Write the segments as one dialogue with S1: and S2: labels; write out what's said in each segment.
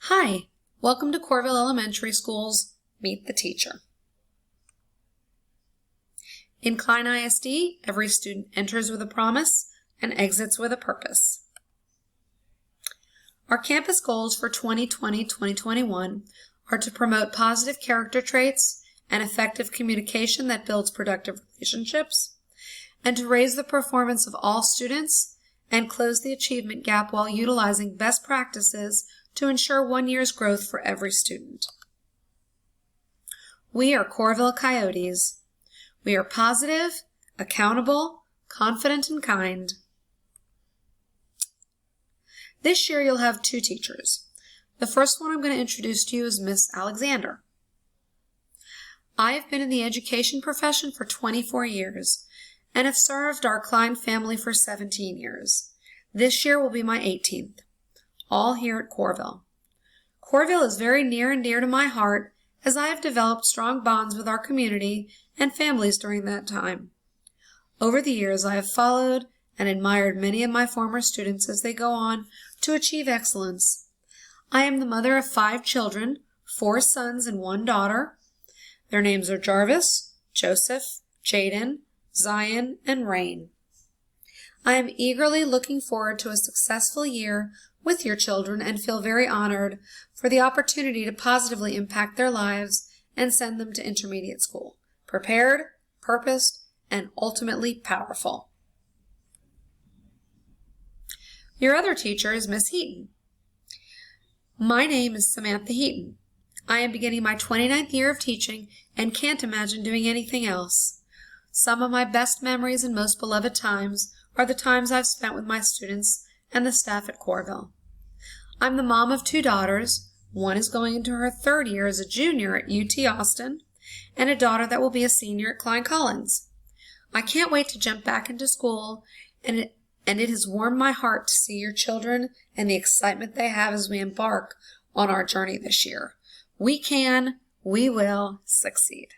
S1: Hi, welcome to Corville Elementary School's Meet the Teacher. In Klein ISD, every student enters with a promise and exits with a purpose. Our campus goals for 2020-2021 are to promote positive character traits and effective communication that builds productive relationships, and to raise the performance of all students and close the achievement gap while utilizing best practices to ensure 1 year's growth for every student. We are Corville Coyotes. We are positive, accountable, confident, and kind. This year you'll have 2 teachers. The first one I'm going to introduce to you is Miss Alexander. I have been in the education profession for 24 years and have served our Klein family for 17 years. This year will be my 18th. All here at Corville. Corville is very near and dear to my heart as I have developed strong bonds with our community and families during that time. Over the years, I have followed and admired many of my former students as they go on to achieve excellence. I am the mother of 5 children, 4 sons and 1 daughter. Their names are Jarvis, Joseph, Jaden, Zion, and Rain. I am eagerly looking forward to a successful year with your children and feel very honored for the opportunity to positively impact their lives and send them to intermediate school, prepared, purposed, and ultimately powerful. Your other teacher is Miss Heaton. My name is Samantha Heaton. I am beginning my 29th year of teaching and can't imagine doing anything else. Some of my best memories and most beloved times are the times I've spent with my students and the staff at Corville. I'm the mom of 2 daughters. One is going into her 3rd year as a junior at UT Austin, and a daughter that will be a senior at Klein Collins. I can't wait to jump back into school, and it has warmed my heart to see your children and the excitement they have as we embark on our journey this year. We can, we will succeed.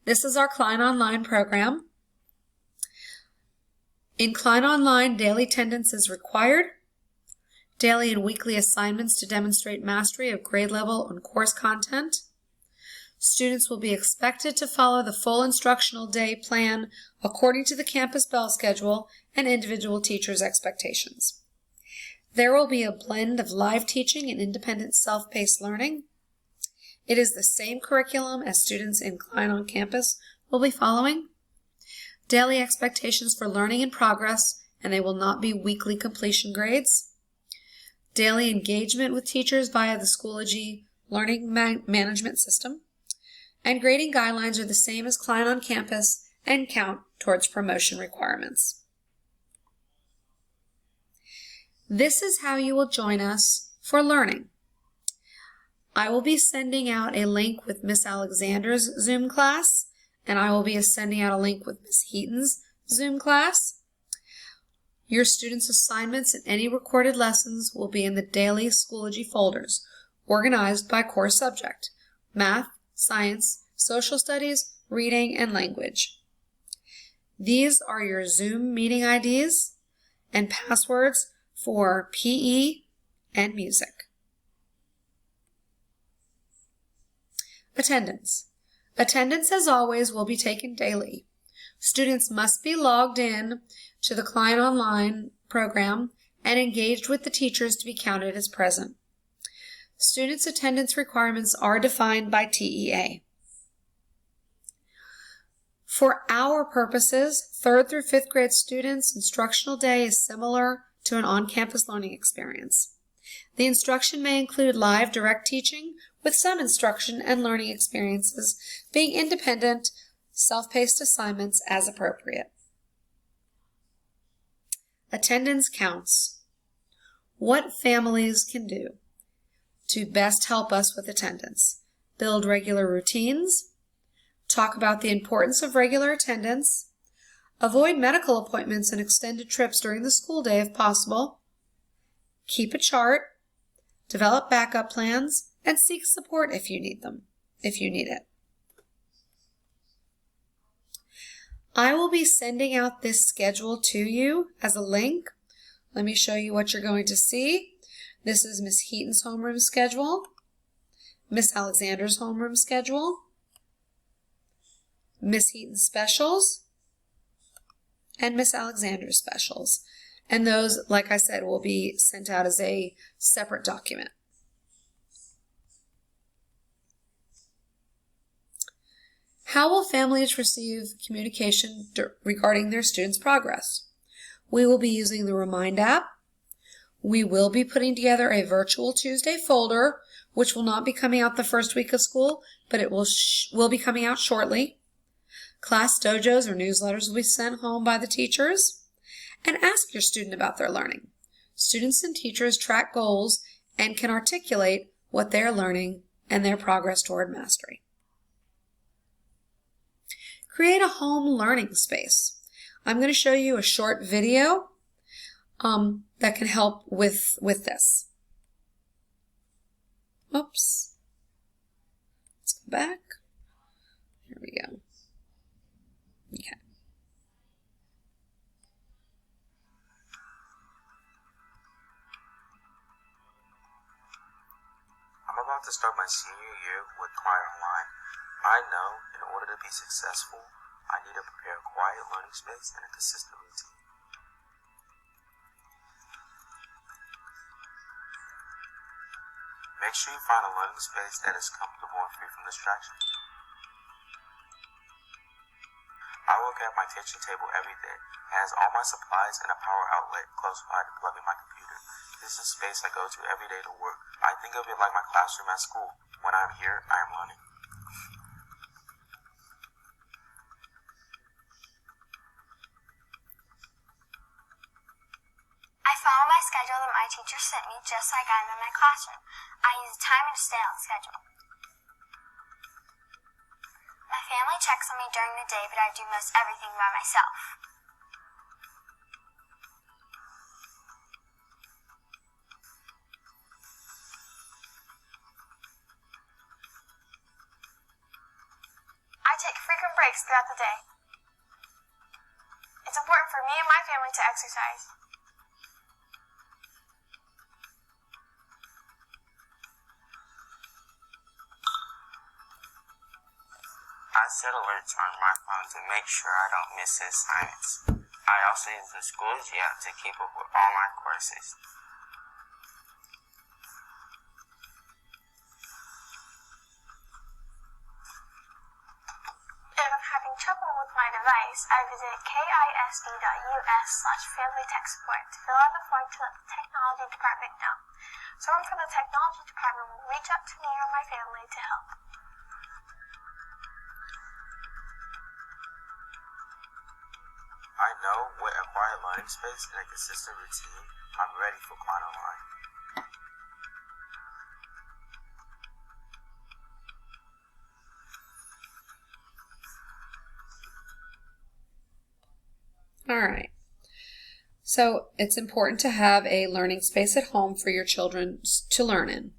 S1: This is our Klein Online program. In Klein Online, daily attendance is required. Daily and weekly assignments to demonstrate mastery of grade level and course content. Students will be expected to follow the full instructional day plan according to the campus bell schedule and individual teachers' expectations. There will be a blend of live teaching and independent self-paced learning. It is the same curriculum as students in Klein on campus will be following. Daily expectations for learning and progress, and they will not be weekly completion grades. Daily engagement with teachers via the Schoology learning management system. And grading guidelines are the same as Klein on campus and count towards promotion requirements. This is how you will join us for learning. I will be sending out a link with Miss Alexander's Zoom class, and I will be sending out a link with Miss Heaton's Zoom class. Your students' assignments and any recorded lessons will be in the daily Schoology folders, organized by core subject: math, science, social studies, reading, and language. These are your Zoom meeting IDs and passwords for PE and music. Attendance. Attendance, as always, will be taken daily. Students must be logged in to the Klein Online program and engaged with the teachers to be counted as present. Students' attendance requirements are defined by TEA. For our purposes, 3rd through 5th grade students, instructional day is similar to an on-campus learning experience. The instruction may include live direct teaching with some instruction and learning experiences being independent, self-paced assignments as appropriate. Attendance counts. What families can do to best help us with attendance? Build regular routines, talk about the importance of regular attendance, avoid medical appointments and extended trips during the school day if possible, keep a chart, develop backup plans, and seek support if you need it. I will be sending out this schedule to you as a link. Let me show you what you're going to see. This is Miss Heaton's homeroom schedule, Miss Alexander's homeroom schedule, Miss Heaton's specials, and Miss Alexander's specials. And those, like I said, will be sent out as a separate document. How will families receive communication regarding their students' progress? We will be using the Remind app. We will be putting together a virtual Tuesday folder, which will not be coming out the first week of school, but it will be coming out shortly. Class dojos or newsletters will be sent home by the teachers. And ask your student about their learning. Students and teachers track goals and can articulate what they are learning and their progress toward mastery. Create a home learning space. I'm going to show you a short video that can help with this. Oops. Let's go back. Here we go. Okay.
S2: I'm about to start my senior year with Quiet Online. I know in order to be successful, I need to prepare a quiet learning space and a consistent routine. Make sure you find a learning space that is comfortable and free from distractions. I work at my kitchen table every day. It has all my supplies and a power outlet close by to plug in my computer. This is a space I go to every day to work. I think of it like my classroom at school. When I'm here, I am learning.
S3: I follow my schedule that my teacher sent me just like I'm in my classroom. I use a timer to stay on schedule. My family checks on me during the day, but I do most everything by myself. I take frequent breaks throughout the day. It's important for me and my family to exercise.
S2: I set alerts on my phone to make sure I don't miss assignments. I also use the Schoology app to keep up with all my courses.
S3: If I'm having trouble with my device, I visit kisd.us/family tech support to fill out the form to let the technology department know. Someone from the technology department will reach out to me or my family to help.
S2: I know with a quiet learning space and a consistent routine, I'm ready for Quiet Online.
S1: All right. So it's important to have a learning space at home for your children to learn in.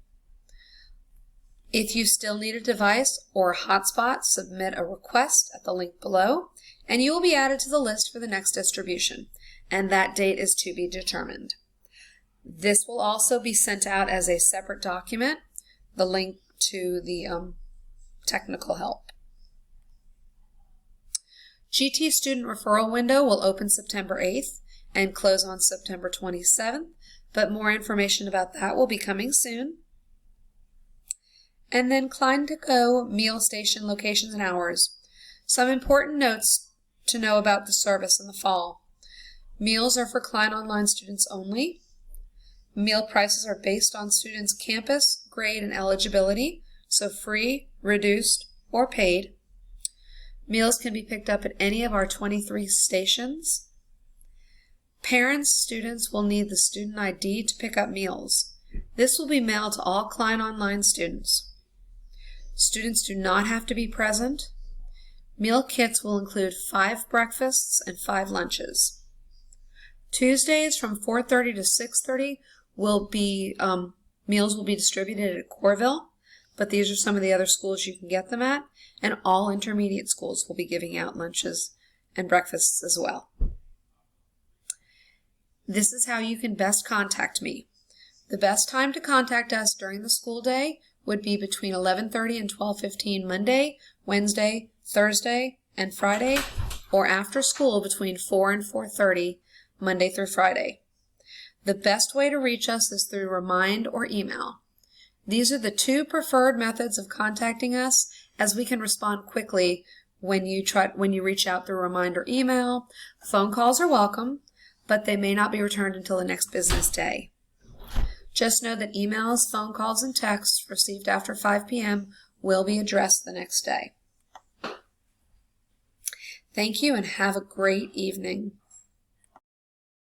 S1: If you still need a device or a hotspot, submit a request at the link below, and you will be added to the list for the next distribution, and that date is to be determined. This will also be sent out as a separate document, the link to the technical help. GT student referral window will open September 8th and close on September 27th, but more information about that will be coming soon. And then Klein to Go meal station locations and hours. Some important notes to know about the service in the fall. Meals are for Klein Online students only. Meal prices are based on students' campus, grade, and eligibility, so free, reduced, or paid. Meals can be picked up at any of our 23 stations. Parents, students will need the student ID to pick up meals. This will be mailed to all Klein Online students. Students do not have to be present. Meal kits will include 5 breakfasts and 5 lunches. Tuesdays from 4:30 to 6:30 will be meals will be distributed at Corville, but these are some of the other schools you can get them at, and all intermediate schools will be giving out lunches and breakfasts as well. This is how you can best contact me. The best time to contact us during the school day would be between 11:30 and 12:15 Monday, Wednesday, Thursday, and Friday, or after school between 4 and 4:30 Monday through Friday. The best way to reach us is through Remind or email. These are the two preferred methods of contacting us, as we can respond quickly when you reach out through Remind or email. Phone calls are welcome, but they may not be returned until the next business day. Just know that emails, phone calls, and texts received after 5 p.m. will be addressed the next day. Thank you and have a great evening.